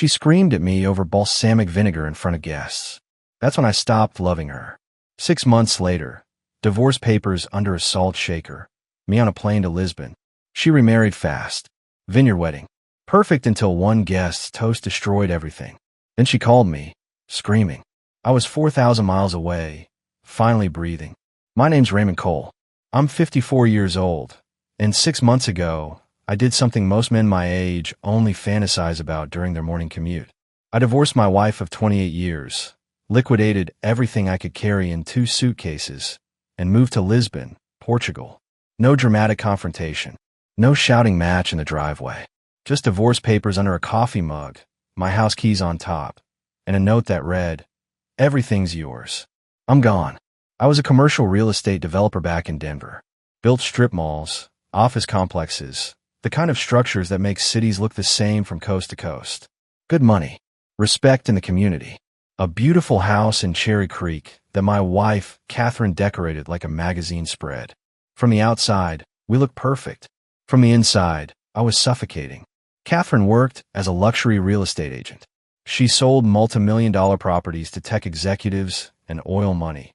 She screamed at me over balsamic vinegar in front of guests. That's when I stopped loving her. 6 months later, divorce papers under a salt shaker. Me on a plane to Lisbon. She remarried fast. Vineyard wedding. Perfect until one guest's toast destroyed everything. Then she called me, screaming. I was 4,000 miles away, finally breathing. My name's Raymond Cole. I'm 54 years old, and 6 months ago, I did something most men my age only fantasize about during their morning commute. I divorced my wife of 28 years, liquidated everything I could carry in 2 suitcases, and moved to Lisbon, Portugal. No dramatic confrontation. No shouting match in the driveway. Just divorce papers under a coffee mug, my house keys on top, and a note that read, "Everything's yours. I'm gone." I was a commercial real estate developer back in Denver. Built strip malls, office complexes, the kind of structures that make cities look the same from coast to coast. Good money. Respect in the community. A beautiful house in Cherry Creek that my wife, Catherine, decorated like a magazine spread. From the outside, we looked perfect. From the inside, I was suffocating. Catherine worked as a luxury real estate agent. She sold multi-million-dollar properties to tech executives and oil money.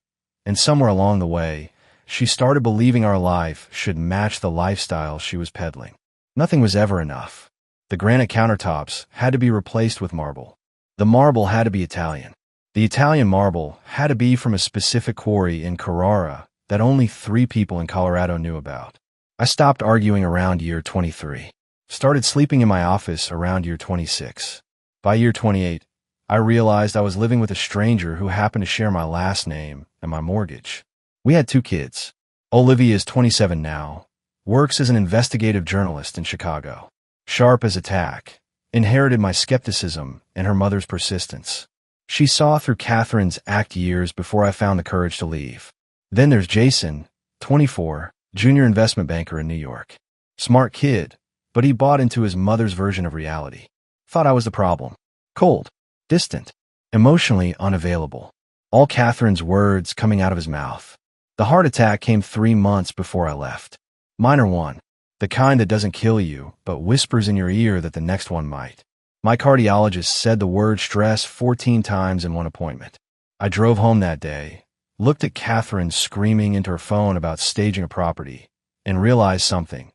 And somewhere along the way, she started believing our life should match the lifestyle she was peddling. Nothing was ever enough. The granite countertops had to be replaced with marble. The marble had to be Italian. The Italian marble had to be from a specific quarry in Carrara that only 3 people in Colorado knew about. I stopped arguing around year 23. Started sleeping in my office around year 26. By year 28, I realized I was living with a stranger who happened to share my last name and my mortgage. We had 2 kids. Olivia is 27 now, works as an investigative journalist in Chicago. Sharp as a tack, inherited my skepticism and her mother's persistence. She saw through Catherine's act years before I found the courage to leave. Then there's Jason, 24, junior investment banker in New York. Smart kid, but he bought into his mother's version of reality. Thought I was the problem. Cold, distant, emotionally unavailable. All Catherine's words coming out of his mouth. The heart attack came 3 months before I left. Minor one, the kind that doesn't kill you, but whispers in your ear that the next one might. My cardiologist said the word stress 14 times in one appointment. I drove home that day, looked at Catherine screaming into her phone about staging a property, and realized something.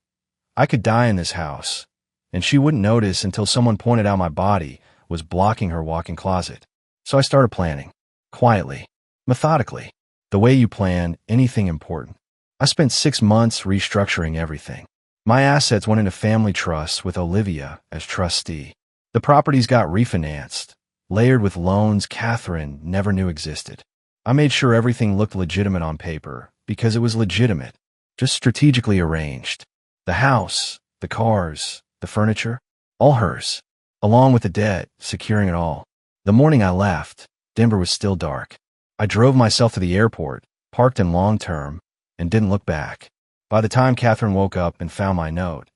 I could die in this house, and she wouldn't notice until someone pointed out my body was blocking her walk-in closet. So I started planning. Quietly. Methodically. The way you plan anything important. I spent 6 months restructuring everything. My assets went into family trusts with Olivia as trustee. The properties got refinanced, layered with loans Catherine never knew existed. I made sure everything looked legitimate on paper, because it was legitimate, just strategically arranged. The house, the cars, the furniture, all hers, along with the debt, securing it all. The morning I left, Denver was still dark. I drove myself to the airport, parked in long-term, and didn't look back. By the time Catherine woke up and found my note,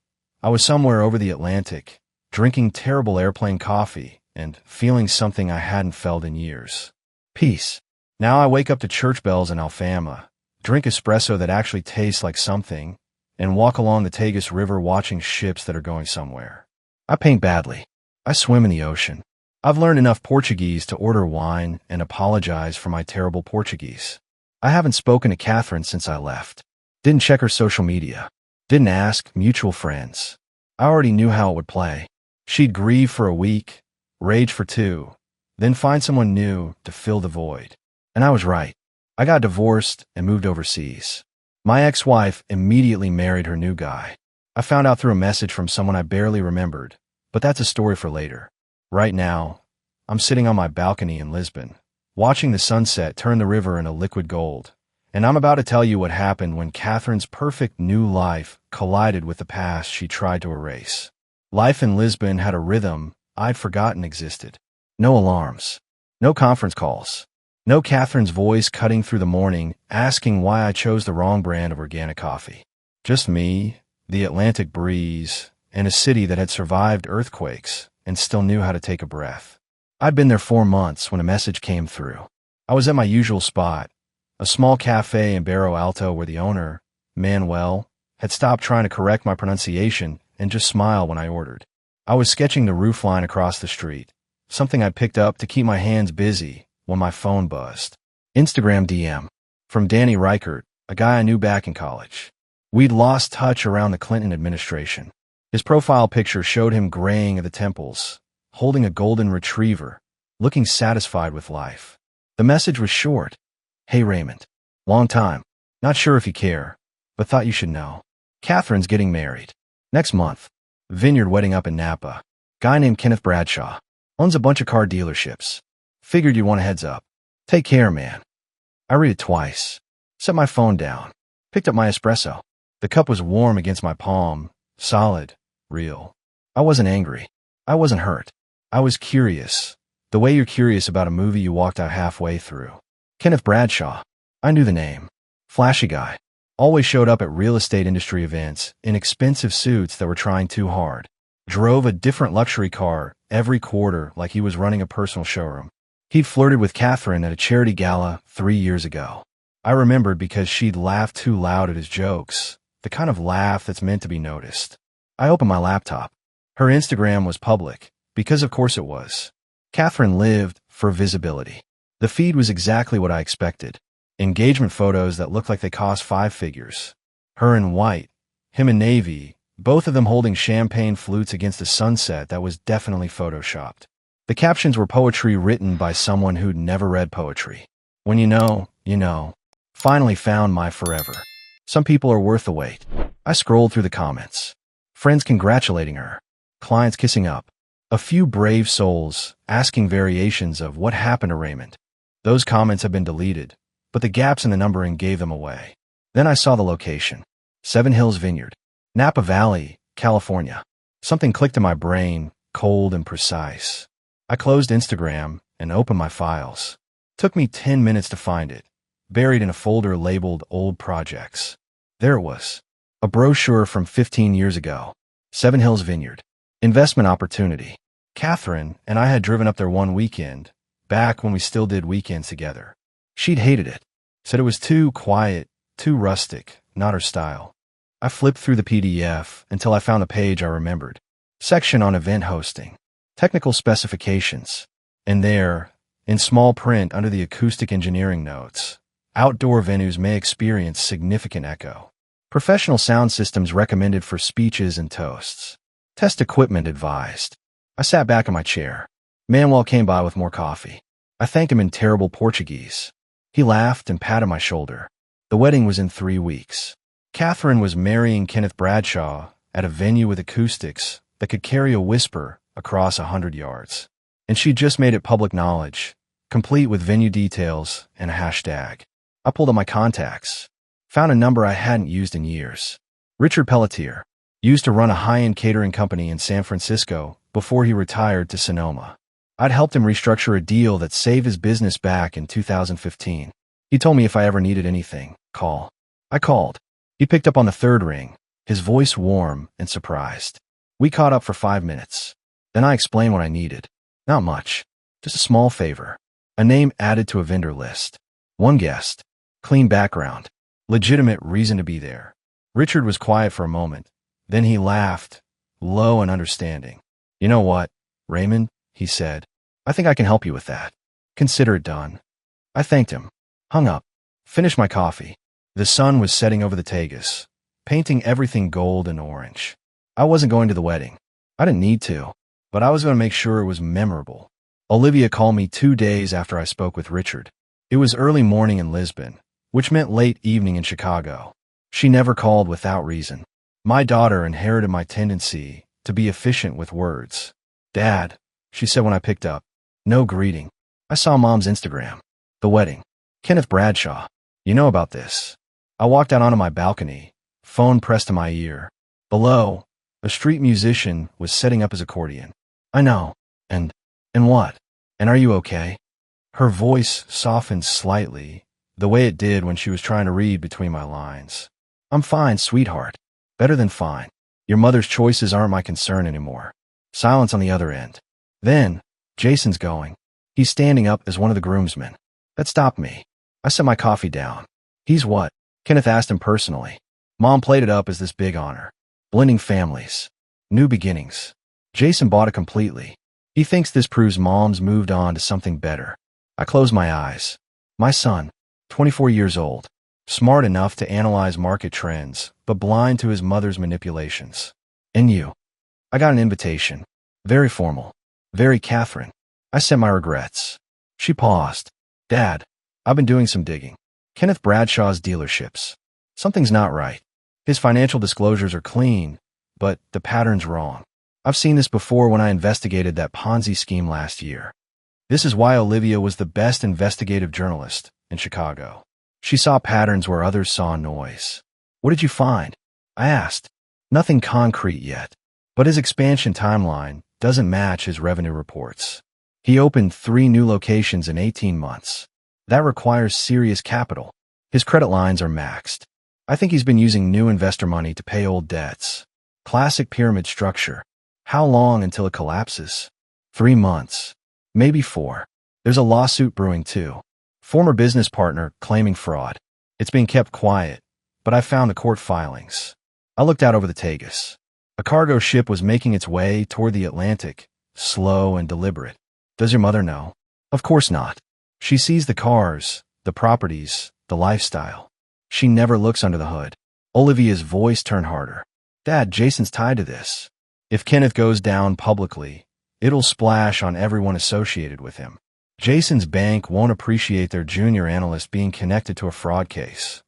I was somewhere over the Atlantic, drinking terrible airplane coffee and feeling something I hadn't felt in years. Peace. Now I wake up to church bells in Alfama, drink espresso that actually tastes like something, and walk along the Tagus River watching ships that are going somewhere. I paint badly. I swim in the ocean. I've learned enough Portuguese to order wine and apologize for my terrible Portuguese. I haven't spoken to Catherine since I left. Didn't check her social media. Didn't ask mutual friends. I already knew how it would play. She'd grieve for a week, rage for 2, then find someone new to fill the void. And I was right. I got divorced and moved overseas. My ex-wife immediately married her new guy. I found out through a message from someone I barely remembered, but that's a story for later. Right now, I'm sitting on my balcony in Lisbon, watching the sunset turn the river into liquid gold, and I'm about to tell you what happened when Catherine's perfect new life collided with the past she tried to erase. Life in Lisbon had a rhythm I'd forgotten existed. No alarms. No conference calls. No Catherine's voice cutting through the morning asking why I chose the wrong brand of organic coffee. Just me, the Atlantic breeze, and a city that had survived earthquakes and still knew how to take a breath. I'd been there 4 months when a message came through. I was at my usual spot, a small cafe in Barro Alto where the owner, Manuel, had stopped trying to correct my pronunciation and just smiled when I ordered. I was sketching the roofline across the street, something I picked up to keep my hands busy when my phone buzzed. Instagram DM. From Danny Reichert, a guy I knew back in college. We'd lost touch around the Clinton administration. His profile picture showed him graying at the temples, holding a golden retriever, looking satisfied with life. The message was short. Hey Raymond. Long time. Not sure if you care, but thought you should know. Catherine's getting married. Next month. Vineyard wedding up in Napa. Guy named Kenneth Bradshaw. Owns a bunch of car dealerships. Figured you'd want a heads up. Take care, man. I read it twice. Set my phone down. Picked up my espresso. The cup was warm against my palm. Solid. Real. I wasn't angry. I wasn't hurt. I was curious. The way you're curious about a movie you walked out halfway through. Kenneth Bradshaw. I knew the name. Flashy guy. Always showed up at real estate industry events in expensive suits that were trying too hard. Drove a different luxury car every quarter like he was running a personal showroom. He'd flirted with Catherine at a charity gala 3 years ago. I remembered because she'd laughed too loud at his jokes, the kind of laugh that's meant to be noticed. I opened my laptop. Her Instagram was public, because of course it was. Catherine lived for visibility. The feed was exactly what I expected. Engagement photos that looked like they cost 5 figures. Her in white, him in navy, both of them holding champagne flutes against a sunset that was definitely photoshopped. The captions were poetry written by someone who'd never read poetry. When you know, you know. Finally found my forever. Some people are worth the wait. I scrolled through the comments. Friends congratulating her. Clients kissing up. A few brave souls asking variations of what happened to Raymond. Those comments have been deleted, but the gaps in the numbering gave them away. Then I saw the location. 7 Hills Vineyard. Napa Valley, California. Something clicked in my brain, cold and precise. I closed Instagram and opened my files. Took me 10 minutes to find it, buried in a folder labeled Old Projects. There it was. A brochure from 15 years ago. 7 Hills Vineyard. Investment opportunity. Catherine and I had driven up there one weekend, back when we still did weekends together. She'd hated it. Said it was too quiet, too rustic, not her style. I flipped through the PDF until I found a page I remembered. Section on event hosting. Technical specifications. And there, in small print under the acoustic engineering notes, outdoor venues may experience significant echo. Professional sound systems recommended for speeches and toasts. Test equipment advised. I sat back in my chair. Manuel came by with more coffee. I thanked him in terrible Portuguese. He laughed and patted my shoulder. The wedding was in 3 weeks. Catherine was marrying Kenneth Bradshaw at a venue with acoustics that could carry a whisper across 100 yards. And she'd just made it public knowledge, complete with venue details and a hashtag. I pulled up my contacts. Found a number I hadn't used in years. Richard Pelletier. Used to run a high-end catering company in San Francisco before he retired to Sonoma. I'd helped him restructure a deal that saved his business back in 2015. He told me if I ever needed anything, call. I called. He picked up on the 3rd ring, his voice warm and surprised. We caught up for 5 minutes. Then I explained what I needed. Not much. Just a small favor. A name added to a vendor list. 1 guest. Clean background. Legitimate reason to be there. Richard was quiet for a moment. Then he laughed, low and understanding. You know what, Raymond, he said. I think I can help you with that. Consider it done. I thanked him. Hung up. Finished my coffee. The sun was setting over the Tagus, painting everything gold and orange. I wasn't going to the wedding. I didn't need to, but I was going to make sure it was memorable. Olivia called me 2 days after I spoke with Richard. It was early morning in Lisbon, which meant late evening in Chicago. She never called without reason. My daughter inherited my tendency to be efficient with words. Dad, she said when I picked up. No greeting. I saw Mom's Instagram. The wedding. Kenneth Bradshaw. You know about this. I walked out onto my balcony, phone pressed to my ear. Below, a street musician was setting up his accordion. I know. And what? And are you okay? Her voice softened slightly, the way it did when she was trying to read between my lines. I'm fine, sweetheart. Better than fine. Your mother's choices aren't my concern anymore. Silence on the other end. Then, Jason's going. He's standing up as one of the groomsmen. That stopped me. I set my coffee down. He's what? Kenneth asked him personally. Mom played it up as this big honor. Blending families. New beginnings. Jason bought it completely. He thinks this proves mom's moved on to something better. I close my eyes. My son, 24 years old, smart enough to analyze market trends, but blind to his mother's manipulations. And you? I got an invitation. Very formal. Very Catherine. I sent my regrets. She paused. Dad, I've been doing some digging. Kenneth Bradshaw's dealerships. Something's not right. His financial disclosures are clean, but the pattern's wrong. I've seen this before when I investigated that Ponzi scheme last year. This is why Olivia was the best investigative journalist in Chicago. She saw patterns where others saw noise. What did you find? I asked. Nothing concrete yet, but his expansion timeline doesn't match his revenue reports. He opened 3 new locations in 18 months. That requires serious capital. His credit lines are maxed. I think he's been using new investor money to pay old debts. Classic pyramid structure. How long until it collapses? 3 months. Maybe 4. There's a lawsuit brewing too. Former business partner claiming fraud. It's being kept quiet, but I found the court filings. I looked out over the Tagus. A cargo ship was making its way toward the Atlantic, slow and deliberate. Does your mother know? Of course not. She sees the cars, the properties, the lifestyle. She never looks under the hood. Olivia's voice turned harder. Dad, Jason's tied to this. If Kenneth goes down publicly, it'll splash on everyone associated with him. Jason's bank won't appreciate their junior analyst being connected to a fraud case.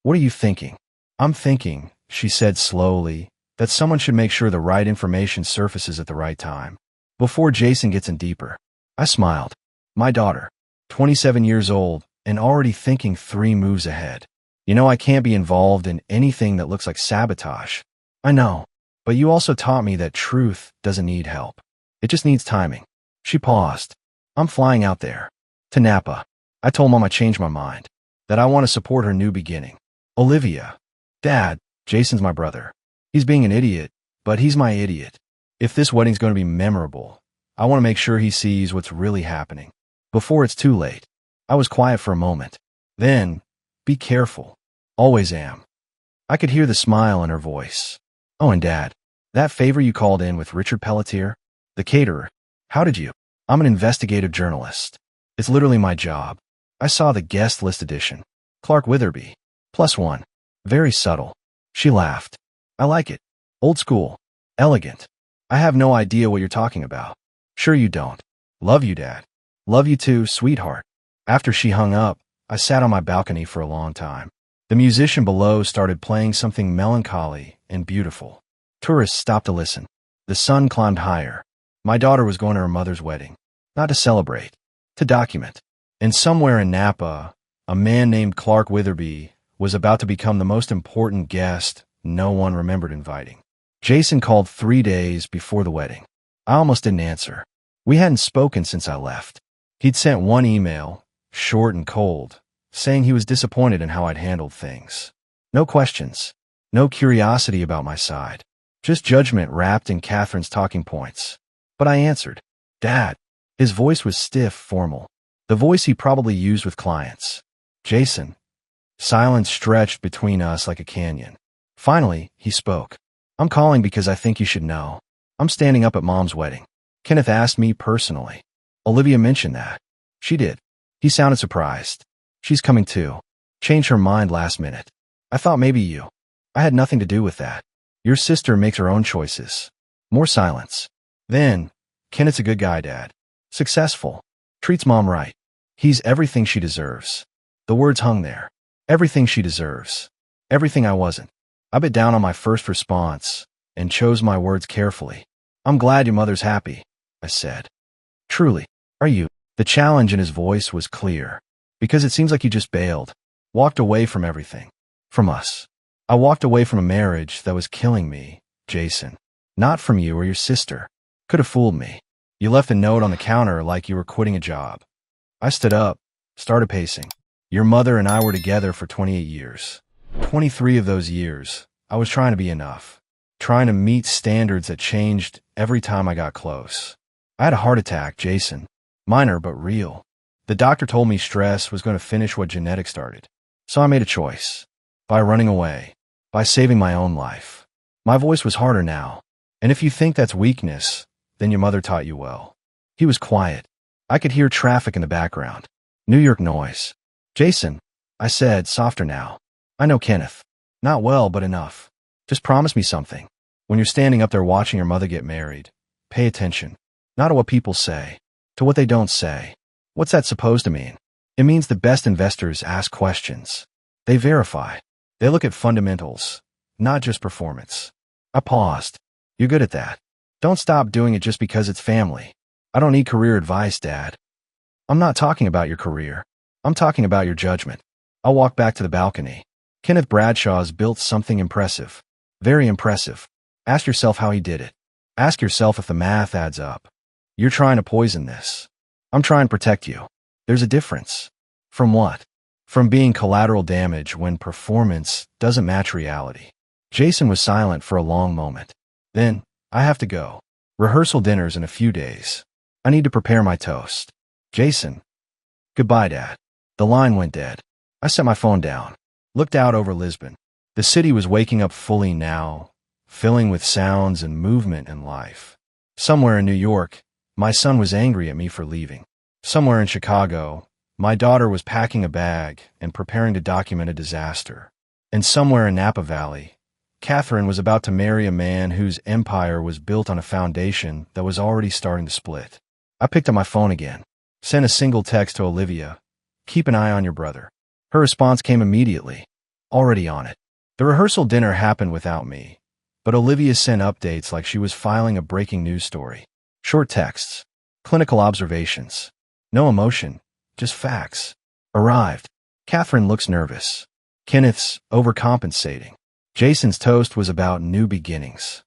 What are you thinking? I'm thinking, she said slowly, that someone should make sure the right information surfaces at the right time. Before Jason gets in deeper. I smiled. My daughter, 27 years old, and already thinking 3 moves ahead. You know I can't be involved in anything that looks like sabotage. I know, but you also taught me that truth doesn't need help. It just needs timing. She paused. I'm flying out there. To Napa. I told Mom I changed my mind. That I want to support her new beginning. Olivia. Dad, Jason's my brother. He's being an idiot, but he's my idiot. If this wedding's going to be memorable, I want to make sure he sees what's really happening. Before it's too late. I was quiet for a moment. Then, be careful. Always am. I could hear the smile in her voice. Oh, and Dad, that favor you called in with Richard Pelletier, the caterer, how did you? I'm an investigative journalist. It's literally my job. I saw the guest list edition. Clark Witherby. +1. Very subtle. She laughed. I like it. Old school. Elegant. I have no idea what you're talking about. Sure you don't. Love you, Dad. Love you too, sweetheart. After she hung up, I sat on my balcony for a long time. The musician below started playing something melancholy and beautiful. Tourists stopped to listen. The sun climbed higher. My daughter was going to her mother's wedding. Not to celebrate. To document. And somewhere in Napa, a man named Clark Witherby was about to become the most important guest no one remembered inviting. Jason called 3 days before the wedding. I almost didn't answer. We hadn't spoken since I left. He'd sent one email, short and cold, saying he was disappointed in how I'd handled things. No questions. No curiosity about my side. Just judgment wrapped in Catherine's talking points. But I answered. Dad. His voice was stiff, formal. The voice he probably used with clients. Jason. Silence stretched between us like a canyon. Finally, he spoke. I'm calling because I think you should know. I'm standing up at Mom's wedding. Kenneth asked me personally. Olivia mentioned that. She did. He sounded surprised. She's coming too. Changed her mind last minute. I thought maybe you. I had nothing to do with that. Your sister makes her own choices. More silence. Then, Kenneth's a good guy, Dad. Successful. Treats Mom right. He's everything she deserves. The words hung there. Everything she deserves. Everything I wasn't. I bit down on my first response and chose my words carefully. I'm glad your mother's happy, I said. Truly. Are you? The challenge in his voice was clear. Because it seems like you just bailed. Walked away from everything. From us. I walked away from a marriage that was killing me, Jason. Not from you or your sister. Could have fooled me. You left a note on the counter like you were quitting a job. I stood up, started pacing. Your mother and I were together for 28 years. 23 of those years, I was trying to be enough. Trying to meet standards that changed every time I got close. I had a heart attack, Jason. Minor, but real. The doctor told me stress was going to finish what genetics started. So I made a choice. By running away. By saving my own life. My voice was harder now. And if you think that's weakness, then your mother taught you well. He was quiet. I could hear traffic in the background. New York noise. Jason, I said, softer now. I know Kenneth. Not well, but enough. Just promise me something. When you're standing up there watching your mother get married, pay attention. Not to what people say, to what they don't say. What's that supposed to mean? It means the best investors ask questions. They verify. They look at fundamentals, not just performance. I paused. You're good at that. Don't stop doing it just because it's family. I don't need career advice, Dad. I'm not talking about your career. I'm talking about your judgment. I'll walk back to the balcony. Kenneth Bradshaw's built something impressive. Very impressive. Ask yourself how he did it. Ask yourself if the math adds up. You're trying to poison this. I'm trying to protect you. There's a difference. From what? From being collateral damage when performance doesn't match reality. Jason was silent for a long moment. Then, I have to go. Rehearsal dinner's in a few days. I need to prepare my toast. Jason. Goodbye, Dad. The line went dead. I set my phone down. Looked out over Lisbon. The city was waking up fully now, filling with sounds and movement and life. Somewhere in New York, my son was angry at me for leaving. Somewhere in Chicago, my daughter was packing a bag and preparing to document a disaster. And somewhere in Napa Valley, Catherine was about to marry a man whose empire was built on a foundation that was already starting to split. I picked up my phone again, sent a single text to Olivia. Keep an eye on your brother. Her response came immediately. Already on it. The rehearsal dinner happened without me, but Olivia sent updates like she was filing a breaking news story. Short texts. Clinical observations. No emotion, just facts. Arrived. Catherine looks nervous. Kenneth's overcompensating. Jason's toast was about new beginnings.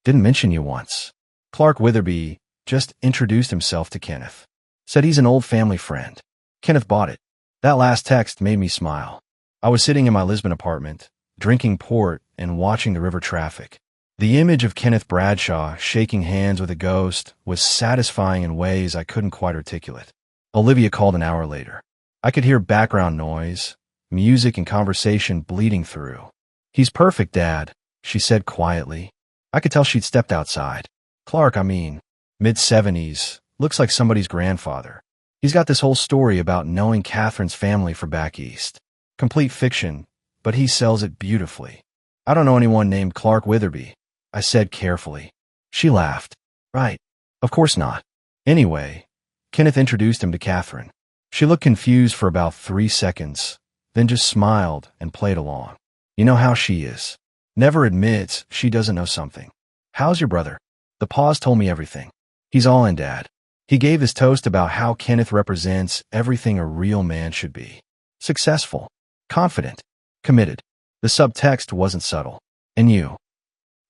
Didn't mention you once. Clark Witherby just introduced himself to Kenneth. Said he's an old family friend. Kenneth bought it. That last text made me smile. I was sitting in my Lisbon apartment, drinking port and watching the river traffic. The image of Kenneth Bradshaw shaking hands with a ghost was satisfying in ways I couldn't quite articulate. Olivia called an hour later. I could hear background noise, music and conversation bleeding through. He's perfect, Dad, she said quietly. I could tell she'd stepped outside. Clark, mid-70s, looks like somebody's grandfather. He's got this whole story about knowing Catherine's family for back east. Complete fiction, but he sells it beautifully. I don't know anyone named Clark Witherby, I said carefully. She laughed. Right. Of course not. Anyway, Kenneth introduced him to Catherine. She looked confused for about 3 seconds, then just smiled and played along. You know how she is. Never admits she doesn't know something. How's your brother? The pause told me everything. He's all in, Dad. He gave his toast about how Kenneth represents everything a real man should be. Successful, confident, committed. The subtext wasn't subtle. And you?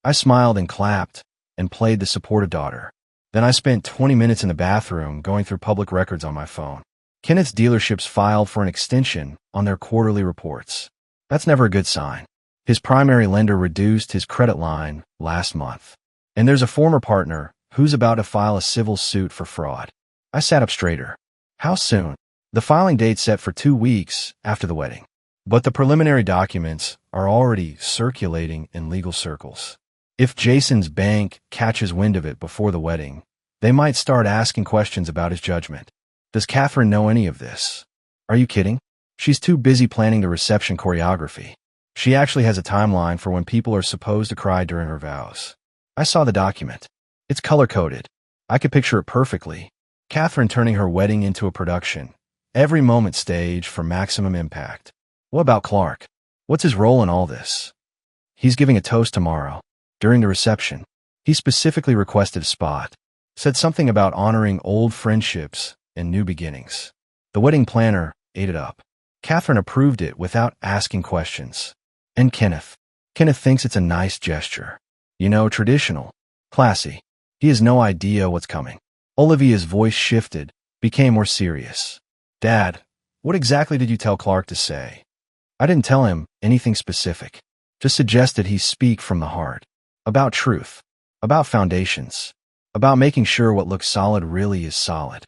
I smiled and clapped and played the supportive daughter. Then I spent 20 minutes in the bathroom going through public records on my phone. Kenneth's dealerships filed for an extension on their quarterly reports. That's never a good sign. His primary lender reduced his credit line last month. And there's a former partner who's about to file a civil suit for fraud. I sat up straighter. How soon? The filing date's set for 2 weeks after the wedding. But the preliminary documents are already circulating in legal circles. If Jason's bank catches wind of it before the wedding, they might start asking questions about his judgment. Does Catherine know any of this? Are you kidding? She's too busy planning the reception choreography. She actually has a timeline for when people are supposed to cry during her vows. I saw the document. It's color-coded. I could picture it perfectly. Catherine turning her wedding into a production. Every moment staged for maximum impact. What about Clark? What's his role in all this? He's giving a toast tomorrow. During the reception, he specifically requested a spot. Said something about honoring old friendships and new beginnings. The wedding planner ate it up. Catherine approved it without asking questions. And Kenneth. Kenneth thinks it's a nice gesture. You know, traditional. Classy. He has no idea what's coming. Olivia's voice shifted, became more serious. Dad, what exactly did you tell Clark to say? I didn't tell him anything specific. Just suggested he speak from the heart. About truth. About foundations. About making sure what looks solid really is solid.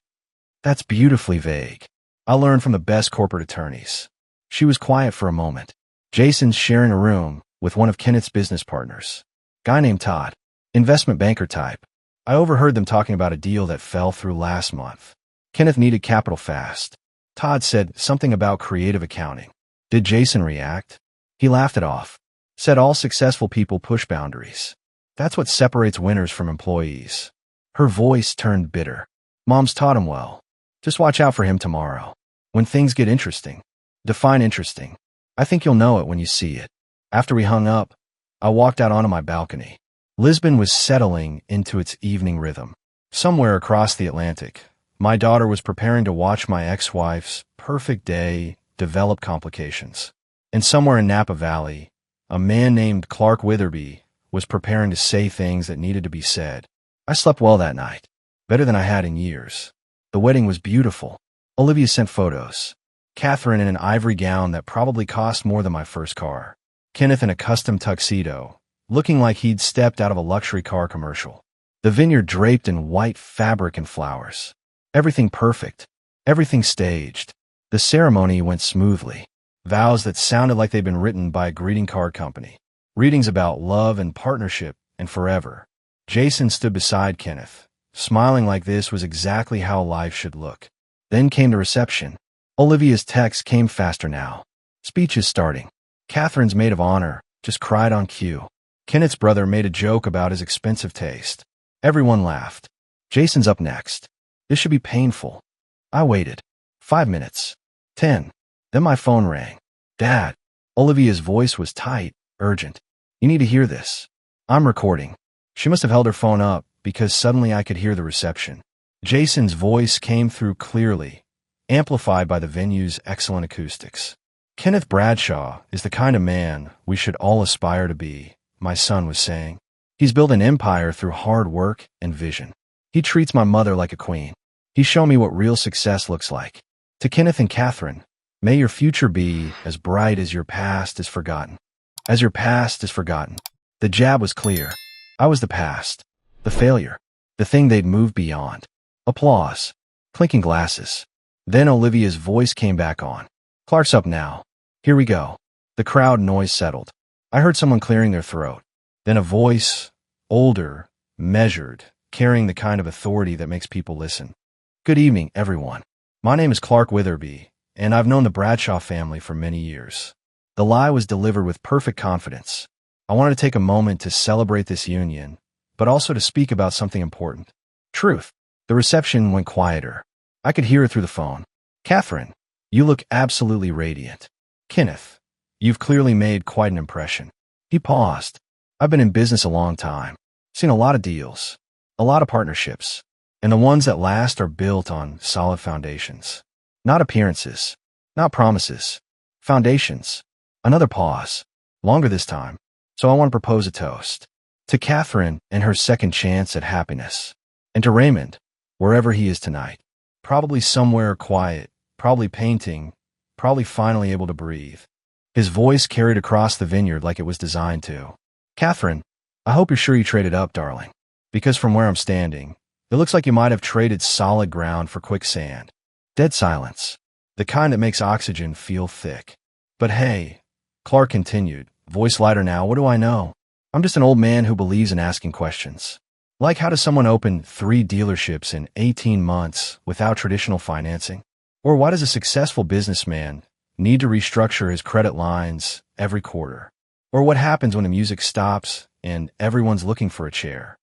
That's beautifully vague. I learned from the best corporate attorneys. She was quiet for a moment. Jason's sharing a room with one of Kenneth's business partners. Guy named Todd. Investment banker type. I overheard them talking about a deal that fell through last month. Kenneth needed capital fast. Todd said something about creative accounting. Did Jason react? He laughed it off. Said all successful people push boundaries. That's what separates winners from employees. Her voice turned bitter. Mom's taught him well. Just watch out for him tomorrow. When things get interesting. Define interesting. I think you'll know it when you see it. After we hung up, I walked out onto my balcony. Lisbon was settling into its evening rhythm. Somewhere across the Atlantic, my daughter was preparing to watch my ex-wife's perfect day develop complications. And somewhere in Napa Valley, a man named Clark Witherby was preparing to say things that needed to be said. I slept well that night, better than I had in years. The wedding was beautiful. Olivia sent photos. Catherine in an ivory gown that probably cost more than my first car. Kenneth in a custom tuxedo, looking like he'd stepped out of a luxury car commercial. The vineyard draped in white fabric and flowers. Everything perfect. Everything staged. The ceremony went smoothly. Vows that sounded like they'd been written by a greeting card company. Readings about love and partnership and forever. Jason stood beside Kenneth, smiling like this was exactly how life should look. Then came the reception. Olivia's text came faster now. Speech is starting. Catherine's maid of honor just cried on cue. Kenneth's brother made a joke about his expensive taste. Everyone laughed. Jason's up next. This should be painful. I waited. 5 minutes. 10. Then my phone rang. Dad. Olivia's voice was tight, urgent. You need to hear this. I'm recording. She must have held her phone up because suddenly I could hear the reception. Jason's voice came through clearly, amplified by the venue's excellent acoustics. Kenneth Bradshaw is the kind of man we should all aspire to be, my son was saying. He's built an empire through hard work and vision. He treats my mother like a queen. He's shown me what real success looks like. To Kenneth and Catherine, may your future be as bright as your past is forgotten. As your past is forgotten. The jab was clear. I was the past. The failure. The thing they'd moved beyond. Applause. Clinking glasses. Then Olivia's voice came back on. Clark's up now. Here we go. The crowd noise settled. I heard someone clearing their throat. Then a voice, older, measured, carrying the kind of authority that makes people listen. Good evening, everyone. My name is Clark Witherby, and I've known the Bradshaw family for many years. The lie was delivered with perfect confidence. I wanted to take a moment to celebrate this union, but also to speak about something important. Truth. The reception went quieter. I could hear it through the phone. Catherine, you look absolutely radiant. Kenneth, you've clearly made quite an impression. He paused. I've been in business a long time. Seen a lot of deals, a lot of partnerships, and the ones that last are built on solid foundations. Not appearances, not promises. Foundations. Another pause. Longer this time. So I want to propose a toast. To Catherine and her second chance at happiness. And to Raymond, wherever he is tonight. Probably somewhere quiet, probably painting, probably finally able to breathe. His voice carried across the vineyard like it was designed to. Catherine, I hope you're sure you traded up, darling. Because from where I'm standing, it looks like you might have traded solid ground for quicksand. Dead silence. The kind that makes oxygen feel thick. But hey, Clark continued, voice lighter now, what do I know? I'm just an old man who believes in asking questions. Like, how does someone open 3 dealerships in 18 months without traditional financing? Or why does a successful businessman need to restructure his credit lines every quarter? Or what happens when the music stops and everyone's looking for a chair?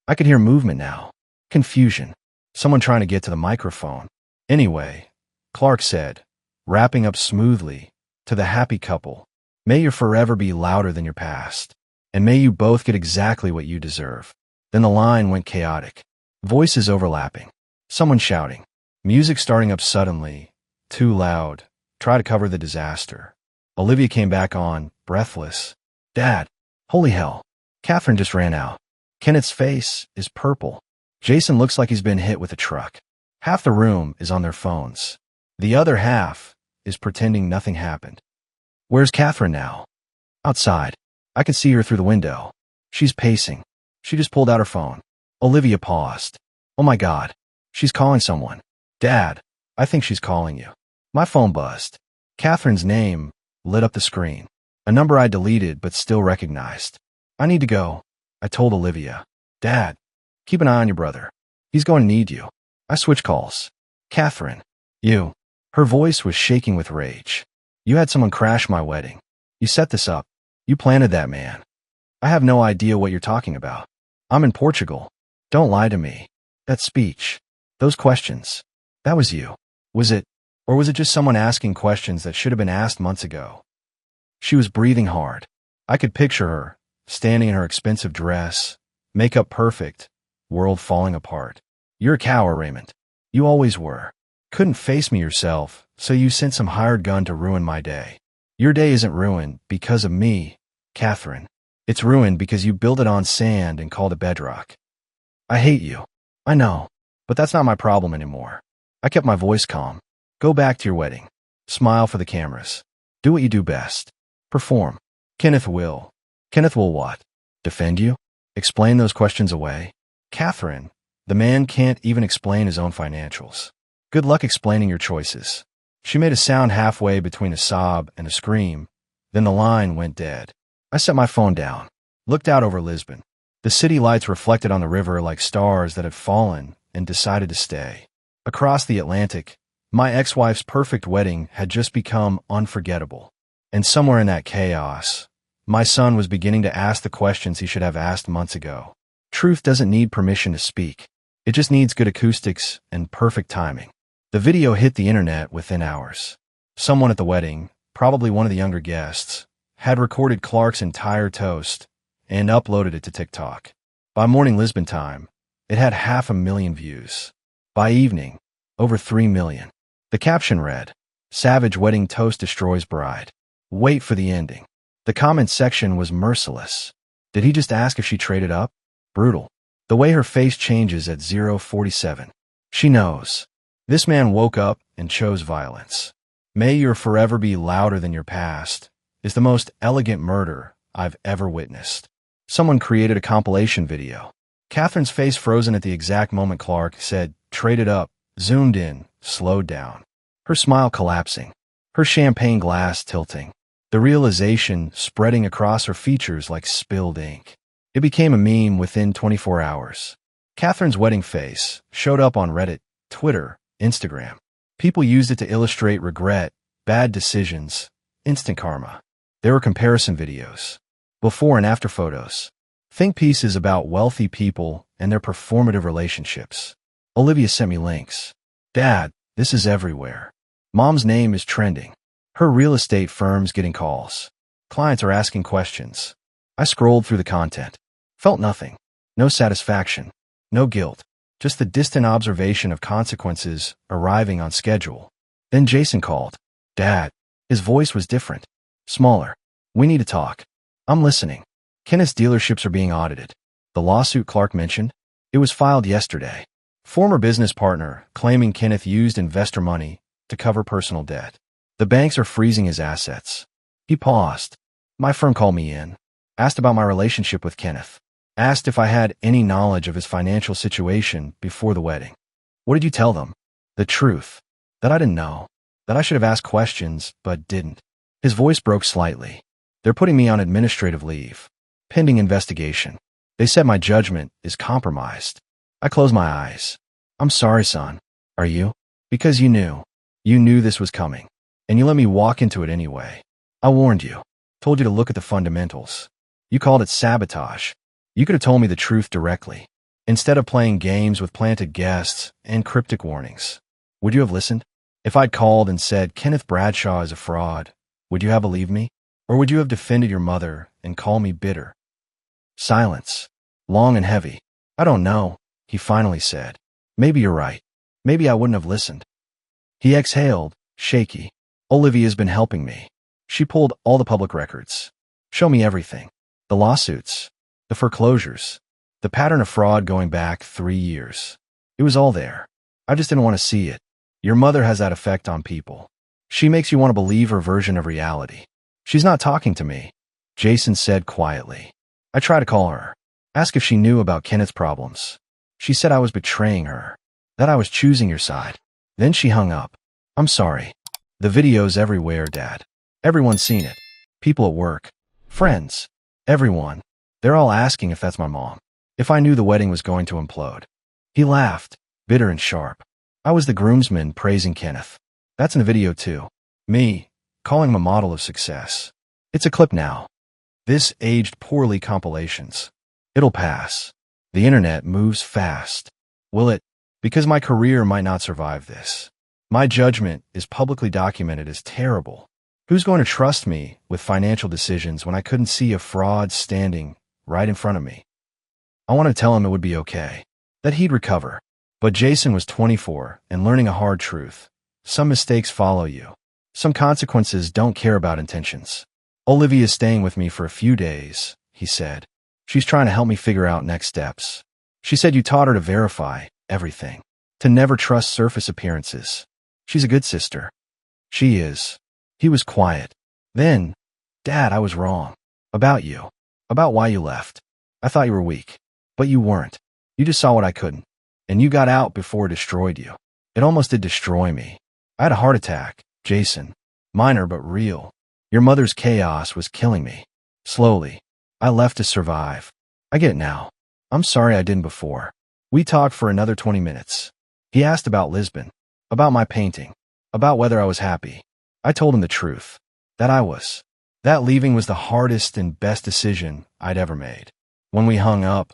I could hear movement now. Confusion. Someone trying to get to the microphone. Anyway, Clark said, wrapping up smoothly, to the happy couple, may your forever be louder than your past, and may you both get exactly what you deserve. Then the line went chaotic. Voices overlapping. Someone shouting. Music starting up suddenly. Too loud. Try to cover the disaster. Olivia came back on, breathless. Dad. Holy hell. Catherine just ran out. Kenneth's face is purple. Jason looks like he's been hit with a truck. Half the room is on their phones. The other half is pretending nothing happened. Where's Catherine now? Outside. I can see her through the window. She's pacing. She just pulled out her phone. Olivia paused. Oh my God. She's calling someone. Dad, I think she's calling you. My phone buzzed. Catherine's name lit up the screen. A number I deleted but still recognized. I need to go, I told Olivia. Dad. Keep an eye on your brother. He's going to need you. I switch calls. Catherine. You. Her voice was shaking with rage. You had someone crash my wedding. You set this up. You planted that man. I have no idea what you're talking about. I'm in Portugal. Don't lie to me. That speech. Those questions. That was you. Was it? Or was it just someone asking questions that should have been asked months ago? She was breathing hard. I could picture her, standing in her expensive dress, makeup perfect, world falling apart. You're a coward, Raymond. You always were. Couldn't face me yourself, so you sent some hired gun to ruin my day. Your day isn't ruined because of me, Catherine. It's ruined because you built it on sand and called it bedrock. I hate you. I know, but that's not my problem anymore. I kept my voice calm. Go back to your wedding. Smile for the cameras. Do what you do best. Perform. Kenneth will. Kenneth will what? Defend you? Explain those questions away? Catherine, the man can't even explain his own financials. Good luck explaining your choices. She made a sound halfway between a sob and a scream. Then the line went dead. I set my phone down, looked out over Lisbon. The city lights reflected on the river like stars that had fallen and decided to stay. Across the Atlantic, my ex-wife's perfect wedding had just become unforgettable. And somewhere in that chaos, my son was beginning to ask the questions he should have asked months ago. Truth doesn't need permission to speak. It just needs good acoustics and perfect timing. The video hit the internet within hours. Someone at the wedding, probably one of the younger guests, had recorded Clark's entire toast and uploaded it to TikTok. By morning Lisbon time, it had 500,000 views. By evening, over 3 million. The caption read, "Savage wedding toast destroys bride. Wait for the ending." The comment section was merciless. Did he just ask if she traded up? Brutal. The way her face changes at 0:47. She knows. This man woke up and chose violence. May your forever be louder than your past is the most elegant murder I've ever witnessed. Someone created a compilation video. Catherine's face frozen at the exact moment Clark said, "Traded up," zoomed in, slowed down. Her smile collapsing. Her champagne glass tilting. The realization spreading across her features like spilled ink. It became a meme within 24 hours. Catherine's wedding face showed up on Reddit, Twitter, Instagram. People used it to illustrate regret, bad decisions, instant karma. There were comparison videos, before and after photos. Think pieces about wealthy people and their performative relationships. Olivia sent me links. Dad, this is everywhere. Mom's name is trending. Her real estate firm's getting calls. Clients are asking questions. I scrolled through the content. Felt nothing. No satisfaction. No guilt. Just the distant observation of consequences arriving on schedule. Then Jason called. Dad. His voice was different. Smaller. We need to talk. I'm listening. Kenneth's dealerships are being audited. The lawsuit Clark mentioned? It was filed yesterday. Former business partner claiming Kenneth used investor money to cover personal debt. The banks are freezing his assets. He paused. My firm called me in. Asked about my relationship with Kenneth. Asked if I had any knowledge of his financial situation before the wedding. What did you tell them? The truth. That I didn't know. That I should have asked questions, but didn't. His voice broke slightly. They're putting me on administrative leave. Pending investigation. They said my judgment is compromised. I closed my eyes. I'm sorry, son. Are you? Because you knew. You knew this was coming. And you let me walk into it anyway. I warned you. Told you to look at the fundamentals. You called it sabotage. You could have told me the truth directly, instead of playing games with planted guests and cryptic warnings. Would you have listened? If I'd called and said Kenneth Bradshaw is a fraud, would you have believed me? Or would you have defended your mother and called me bitter? Silence. Long and heavy. I don't know, he finally said. Maybe you're right. Maybe I wouldn't have listened. He exhaled, shaky. Olivia's been helping me. She pulled all the public records. Show me everything. The lawsuits. The foreclosures. The pattern of fraud going back 3 years. It was all there. I just didn't want to see it. Your mother has that effect on people. She makes you want to believe her version of reality. She's not talking to me, Jason said quietly. I tried to call her. Ask if she knew about Kenneth's problems. She said I was betraying her. That I was choosing your side. Then she hung up. I'm sorry. The video's everywhere, Dad. Everyone's seen it. People at work. Friends. Everyone. They're all asking if that's my mom. if I knew the wedding was going to implode. He laughed, bitter and sharp. I was the groomsman praising Kenneth. That's in the video too. Me, calling him a model of success. It's a clip now. This aged poorly compilations. It'll pass. The internet moves fast. Will it? Because my career might not survive this. My judgment is publicly documented as terrible. Who's going to trust me with financial decisions when I couldn't see a fraud standing right in front of me? I wanted to tell him it would be okay, that he'd recover. But Jason was 24 and learning a hard truth. Some mistakes follow you. Some consequences don't care about intentions. Olivia's staying with me for a few days, he said. She's trying to help me figure out next steps. She said you taught her to verify everything, to never trust surface appearances. She's a good sister. She is. He was quiet. Then, Dad, I was wrong. About you. About why you left. I thought you were weak. But you weren't. You just saw what I couldn't. And you got out before it destroyed you. It almost did destroy me. I had a heart attack, Jason. Minor but real. Your mother's chaos was killing me. Slowly. I left to survive. I get it now. I'm sorry I didn't before. We talked for another 20 minutes. He asked about Lisbon. About my painting. About whether I was happy. I told him the truth. That I was. That leaving was the hardest and best decision I'd ever made. When we hung up,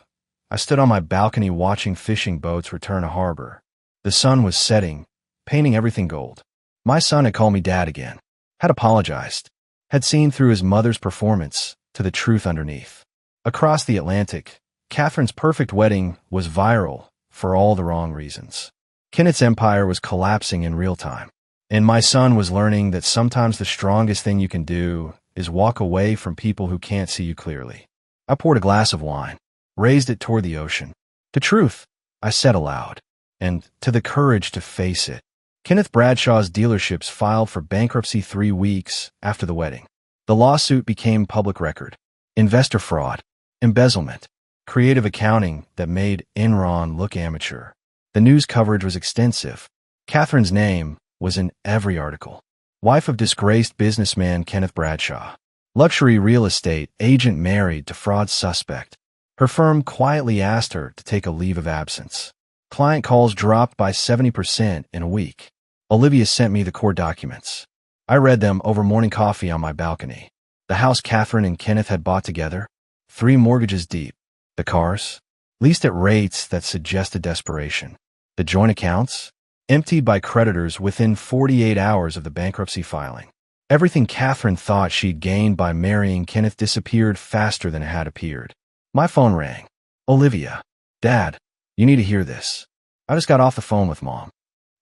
I stood on my balcony watching fishing boats return to harbor. The sun was setting, painting everything gold. My son had called me Dad again. Had apologized. Had seen through his mother's performance to the truth underneath. Across the Atlantic, Catherine's perfect wedding was viral for all the wrong reasons. Kenneth's empire was collapsing in real time. And my son was learning that sometimes the strongest thing you can do is walk away from people who can't see you clearly. I poured a glass of wine, raised it toward the ocean. To truth, I said aloud, and to the courage to face it. Kenneth Bradshaw's dealerships filed for bankruptcy 3 weeks after the wedding. The lawsuit became public record. Investor fraud, embezzlement, creative accounting that made Enron look amateur. The news coverage was extensive. Catherine's name was in every article. Wife of disgraced businessman Kenneth Bradshaw. Luxury real estate agent married to fraud suspect. Her firm quietly asked her to take a leave of absence. Client calls dropped by 70% in a week. Olivia sent me the court documents. I read them over morning coffee on my balcony. The house Catherine and Kenneth had bought together, 3 mortgages deep. The cars, leased at rates that suggested desperation. The joint accounts, emptied by creditors within 48 hours of the bankruptcy filing. Everything Catherine thought she'd gained by marrying Kenneth disappeared faster than it had appeared. My phone rang. Olivia. Dad, you need to hear this. I just got off the phone with Mom.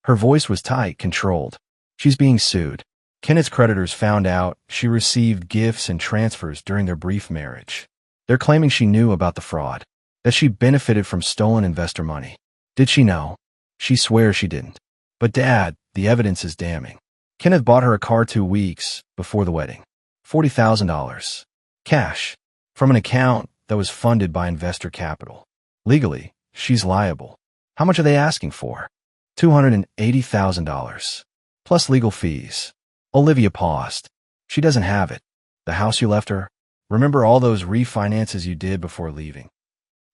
Her voice was tight, controlled. She's being sued. Kenneth's creditors found out she received gifts and transfers during their brief marriage. They're claiming she knew about the fraud, that she benefited from stolen investor money. Did she know? She swears she didn't. But Dad, the evidence is damning. Kenneth bought her a car 2 weeks before the wedding. $40,000. Cash. From an account that was funded by investor capital. Legally, she's liable. How much are they asking for? $280,000. Plus legal fees. Olivia paused. She doesn't have it. The house you left her? Remember all those refinances you did before leaving?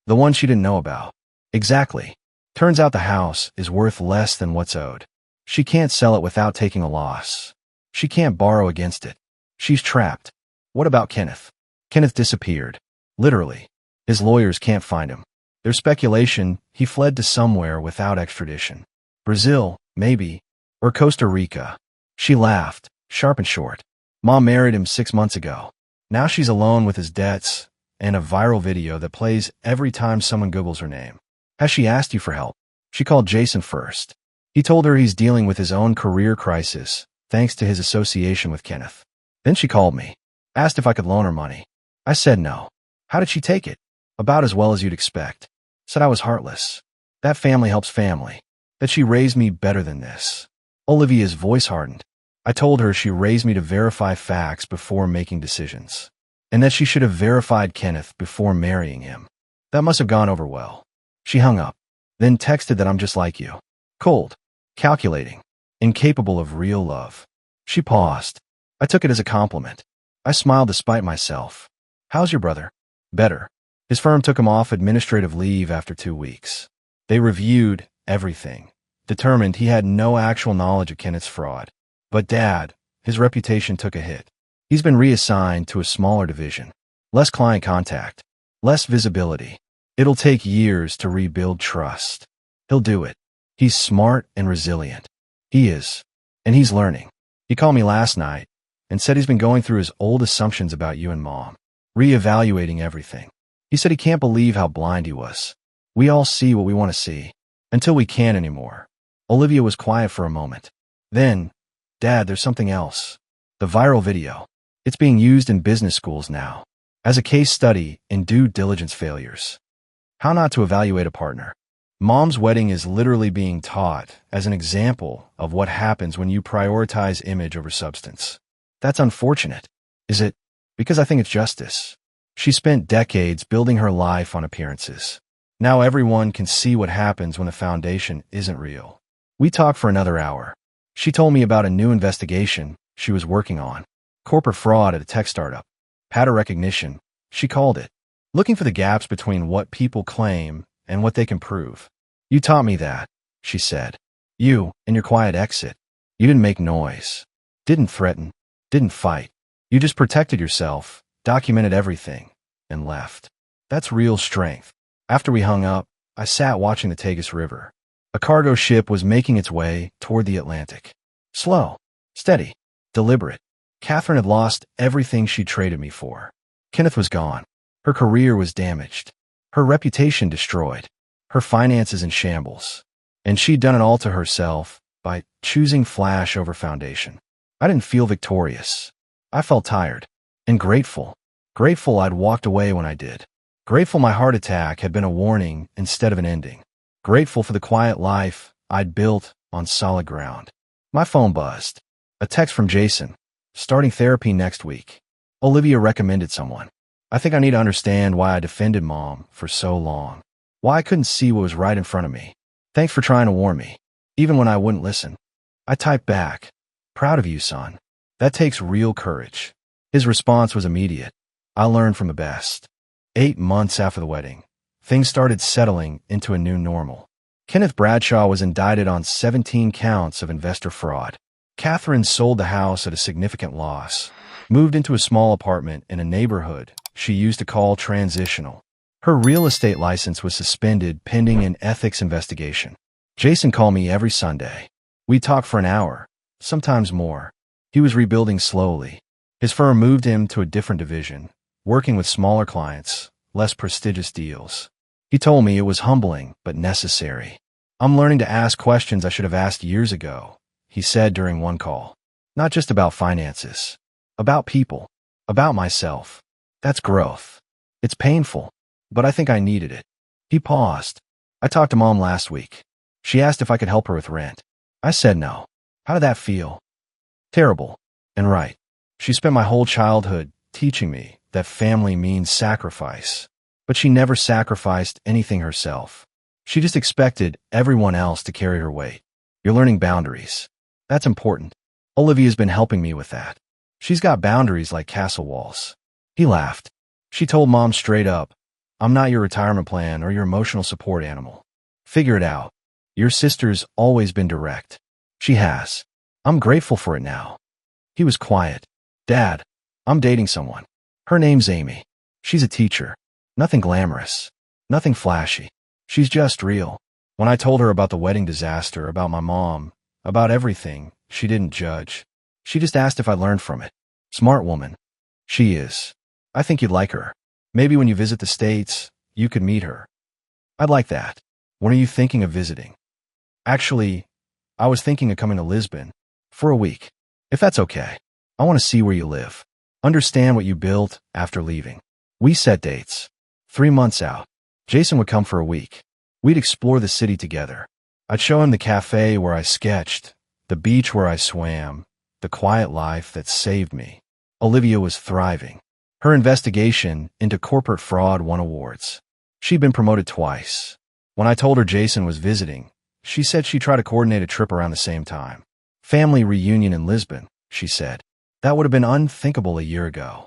The one she didn't know about. Exactly. Turns out the house is worth less than what's owed. She can't sell it without taking a loss. She can't borrow against it. She's trapped. What about Kenneth? Kenneth disappeared. Literally. His lawyers can't find him. There's speculation he fled to somewhere without extradition. Brazil, maybe. Or Costa Rica. She laughed, sharp and short. Mom married him 6 months ago. Now she's alone with his debts and a viral video that plays every time someone Googles her name. Has she asked you for help? She called Jason first. He told her he's dealing with his own career crisis, thanks to his association with Kenneth. Then she called me. Asked if I could loan her money. I said no. How did she take it? About as well as you'd expect. Said I was heartless. That family helps family. That she raised me better than this. Olivia's voice hardened. I told her she raised me to verify facts before making decisions. And that she should have verified Kenneth before marrying him. That must have gone over well. She hung up. Then texted that I'm just like you. Cold. Calculating. Incapable of real love. She paused. I took it as a compliment. I smiled despite myself. How's your brother? Better. His firm took him off administrative leave after 2 weeks. They reviewed everything, determined he had no actual knowledge of Kenneth's fraud. But Dad, his reputation took a hit. He's been reassigned to a smaller division. Less client contact, less visibility. It'll take years to rebuild trust. He'll do it. He's smart and resilient. He is. And he's learning. He called me last night and said he's been going through his old assumptions about you and Mom, reevaluating everything. He said he can't believe how blind he was. We all see what we want to see, until we can't anymore. Olivia was quiet for a moment. Then, Dad, there's something else. The viral video. It's being used in business schools now, as a case study in due diligence failures. How not to evaluate a partner. Mom's wedding is literally being taught as an example of what happens when you prioritize image over substance. That's unfortunate. Is it? Because I think it's justice. She spent decades building her life on appearances. Now everyone can see what happens when the foundation isn't real. We talked for another hour. She told me about a new investigation she was working on. Corporate fraud at a tech startup. Pattern recognition, she called it. Looking for the gaps between what people claim and what they can prove. You taught me that, she said. You, in your quiet exit. You didn't make noise. Didn't threaten. Didn't fight. You just protected yourself, documented everything, and left. That's real strength. After we hung up, I sat watching the Tagus River. A cargo ship was making its way toward the Atlantic. Slow, steady, deliberate. Catherine had lost everything she traded me for. Kenneth was gone. Her career was damaged. Her reputation destroyed. Her finances in shambles. And she'd done it all to herself by choosing flash over foundation. I didn't feel victorious. I felt tired and grateful. Grateful I'd walked away when I did. Grateful my heart attack had been a warning instead of an ending. Grateful for the quiet life I'd built on solid ground. My phone buzzed. A text from Jason. Starting therapy next week. Olivia recommended someone. I think I need to understand why I defended Mom for so long. Why I couldn't see what was right in front of me. Thanks for trying to warn me, even when I wouldn't listen. I typed back. Proud of you, son. That takes real courage. His response was immediate. I learned from the best. 8 months after the wedding, things started settling into a new normal. Kenneth Bradshaw was indicted on 17 counts of investor fraud. Catherine sold the house at a significant loss, moved into a small apartment in a neighborhood she used to call transitional. Her real estate license was suspended pending an ethics investigation. Jason called me every Sunday. We talked for an hour, sometimes more. He was rebuilding slowly. His firm moved him to a different division, working with smaller clients, less prestigious deals. He told me it was humbling but necessary. I'm learning to ask questions I should have asked years ago, he said during one call. Not just about finances. About people. About myself. That's growth. It's painful, but I think I needed it. He paused. I talked to Mom last week. She asked if I could help her with rent. I said no. How did that feel? Terrible. And right. She spent my whole childhood teaching me that family means sacrifice. But she never sacrificed anything herself. She just expected everyone else to carry her weight. You're learning boundaries. That's important. Olivia's been helping me with that. She's got boundaries like castle walls. He laughed. She told Mom straight up, I'm not your retirement plan or your emotional support animal. Figure it out. Your sister's always been direct. She has. I'm grateful for it now. He was quiet. Dad, I'm dating someone. Her name's Amy. She's a teacher. Nothing glamorous. Nothing flashy. She's just real. When I told her about the wedding disaster, about my mom, about everything, she didn't judge. She just asked if I learned from it. Smart woman. She is. I think you'd like her. Maybe when you visit the States, you could meet her. I'd like that. When are you thinking of visiting? Actually, I was thinking of coming to Lisbon for a week. If that's okay. I want to see where you live. Understand what you built after leaving. We set dates. 3 months out. Jason would come for a week. We'd explore the city together. I'd show him the cafe where I sketched, the beach where I swam, the quiet life that saved me. Olivia was thriving. Her investigation into corporate fraud won awards. She'd been promoted twice. When I told her Jason was visiting, she said she'd try to coordinate a trip around the same time. Family reunion in Lisbon, she said. That would have been unthinkable a year ago.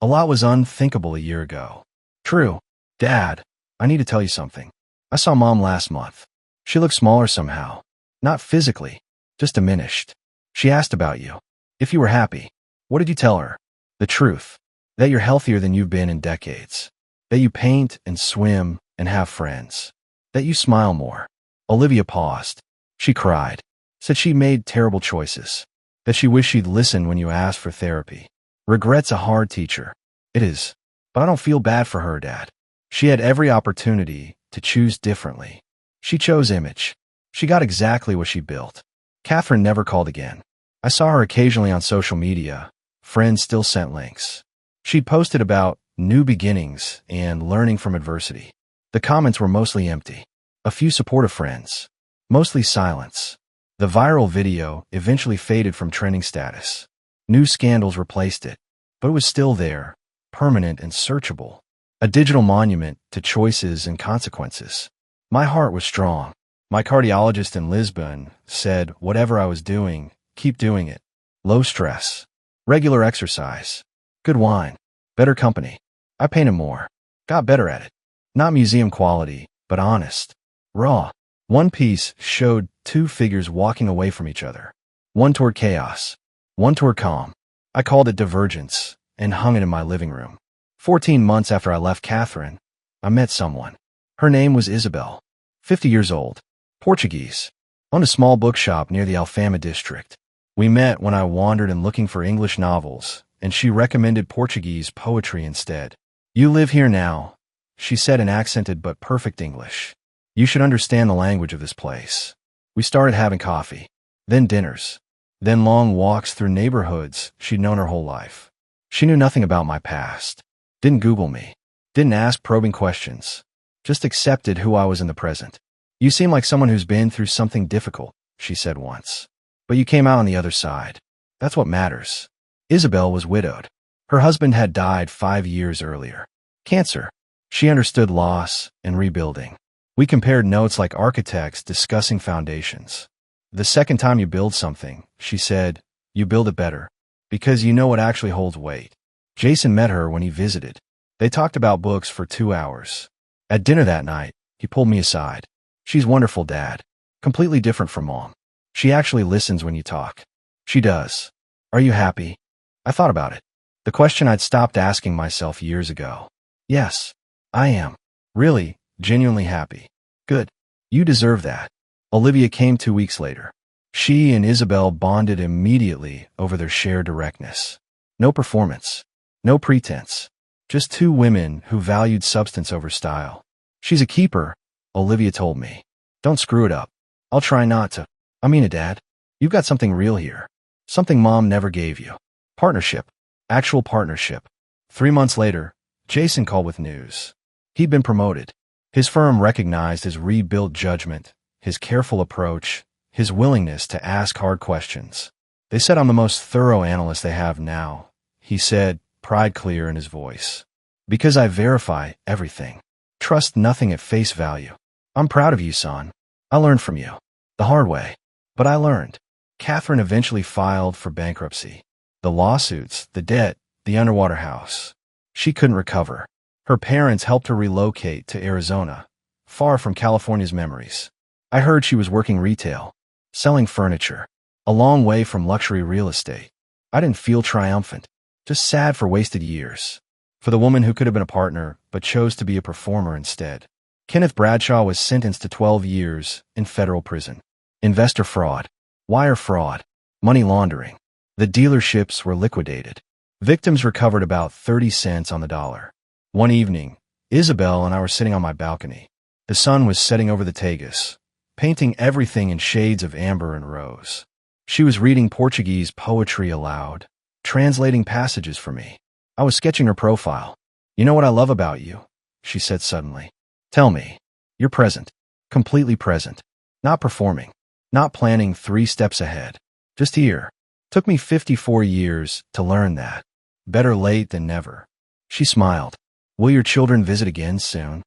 A lot was unthinkable a year ago. True. Dad, I need to tell you something. I saw Mom last month. She looked smaller somehow. Not physically, just diminished. She asked about you. If you were happy. What did you tell her? The truth. That you're healthier than you've been in decades. That you paint and swim and have friends. That you smile more. Olivia paused. She cried. Said she made terrible choices. That she wished she'd listened when you asked for therapy. Regret's a hard teacher. It is. But I don't feel bad for her, Dad. She had every opportunity to choose differently. She chose image. She got exactly what she built. Catherine never called again. I saw her occasionally on social media. Friends still sent links. She'd posted about new beginnings and learning from adversity. The comments were mostly empty. A few supportive friends. Mostly silence. The viral video eventually faded from trending status. New scandals replaced it. But it was still there, permanent and searchable. A digital monument to choices and consequences. My heart was strong. My cardiologist in Lisbon said whatever I was doing, keep doing it. Low stress. Regular exercise. Good wine. Better company. I painted more. Got better at it. Not museum quality, but honest. Raw. One piece showed two figures walking away from each other. One toward chaos. One toward calm. I called it divergence and hung it in my living room. 14 months after I left Catherine, I met someone. Her name was Isabel. 50 years old. Portuguese. Owned a small bookshop near the Alfama district. We met when I wandered and looking for English novels, and she recommended Portuguese poetry instead. You live here now, she said in accented but perfect English. You should understand the language of this place. We started having coffee, then dinners, then long walks through neighborhoods she'd known her whole life. She knew nothing about my past. Didn't Google me. Didn't ask probing questions. Just accepted who I was in the present. You seem like someone who's been through something difficult, she said once. But you came out on the other side. That's what matters. Isabel was widowed. Her husband had died 5 years earlier. Cancer. She understood loss and rebuilding. We compared notes like architects discussing foundations. The second time you build something, she said, you build it better. Because you know what actually holds weight. Jason met her when he visited. They talked about books for 2 hours. At dinner that night, he pulled me aside. She's wonderful, Dad. Completely different from Mom. She actually listens when you talk. She does. Are you happy? I thought about it. The question I'd stopped asking myself years ago. Yes, I am. Really, genuinely happy. Good. You deserve that. Olivia came 2 weeks later. She and Isabel bonded immediately over their shared directness. No performance. No pretense. Just two women who valued substance over style. She's a keeper, Olivia told me. Don't screw it up. I'll try not to. I mean it, Dad. You've got something real here. Something Mom never gave you. Partnership. Actual partnership. 3 months later, Jason called with news. He'd been promoted. His firm recognized his rebuilt judgment, his careful approach, his willingness to ask hard questions. They said I'm the most thorough analyst they have now, he said, pride clear in his voice. Because I verify everything. Trust nothing at face value. I'm proud of you, son. I learned from you. The hard way. But I learned. Catherine eventually filed for bankruptcy. The lawsuits, the debt, the underwater house. She couldn't recover. Her parents helped her relocate to Arizona, far from California's memories. I heard she was working retail, selling furniture, a long way from luxury real estate. I didn't feel triumphant, just sad for wasted years. For the woman who could have been a partner, but chose to be a performer instead. Kenneth Bradshaw was sentenced to 12 years in federal prison. Investor fraud, wire fraud, money laundering. The dealerships were liquidated. Victims recovered about 30 cents on the dollar. One evening, Isabel and I were sitting on my balcony. The sun was setting over the Tagus, painting everything in shades of amber and rose. She was reading Portuguese poetry aloud, translating passages for me. I was sketching her profile. You know what I love about you? She said suddenly. Tell me. You're present. Completely present. Not performing. Not planning 3 steps ahead. Just here. Took me 54 years to learn that. Better late than never. She smiled. Will your children visit again soon?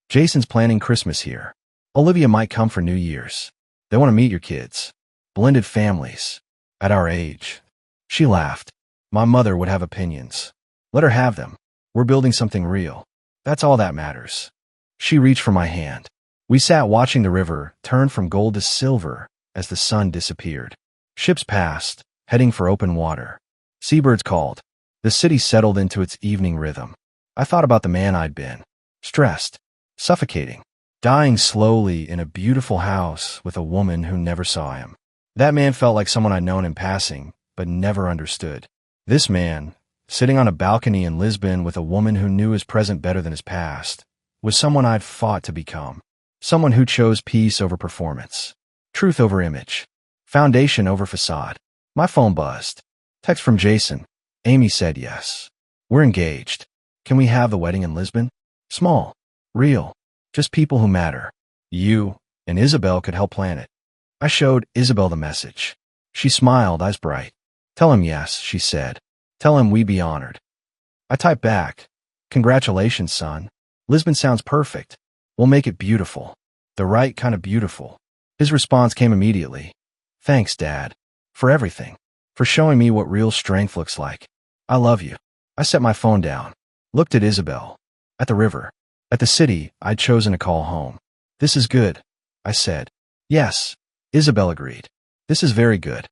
Jason's planning Christmas here. Olivia might come for New Year's. They want to meet your kids. Blended families. At our age. She laughed. My mother would have opinions. Let her have them. We're building something real. That's all that matters. She reached for my hand. We sat watching the river turn from gold to silver as the sun disappeared. Ships passed, heading for open water. Seabirds called. The city settled into its evening rhythm. I thought about the man I'd been. Stressed, suffocating, dying slowly in a beautiful house with a woman who never saw him. That man felt like someone I'd known in passing, but never understood. This man, sitting on a balcony in Lisbon with a woman who knew his present better than his past, was someone I'd fought to become. Someone who chose peace over performance, truth over image, foundation over facade. My phone buzzed. Text from Jason. Amy said yes. We're engaged. Can we have the wedding in Lisbon? Small. Real. Just people who matter. You and Isabel could help plan it. I showed Isabel the message. She smiled, eyes bright. Tell him yes, she said. Tell him we'd be honored. I typed back. Congratulations, son. Lisbon sounds perfect. We'll make it beautiful. The right kind of beautiful. His response came immediately. Thanks, Dad. For everything. For showing me what real strength looks like. I love you. I set my phone down. Looked at Isabel. At the river. At the city I'd chosen to call home. This is good, I said. Yes, Isabel agreed. This is very good.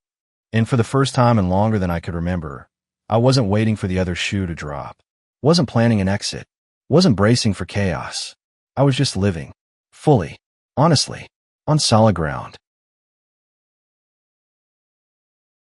And for the first time and longer than I could remember, I wasn't waiting for the other shoe to drop. Wasn't planning an exit. Wasn't bracing for chaos. I was just living. Fully. Honestly. On solid ground.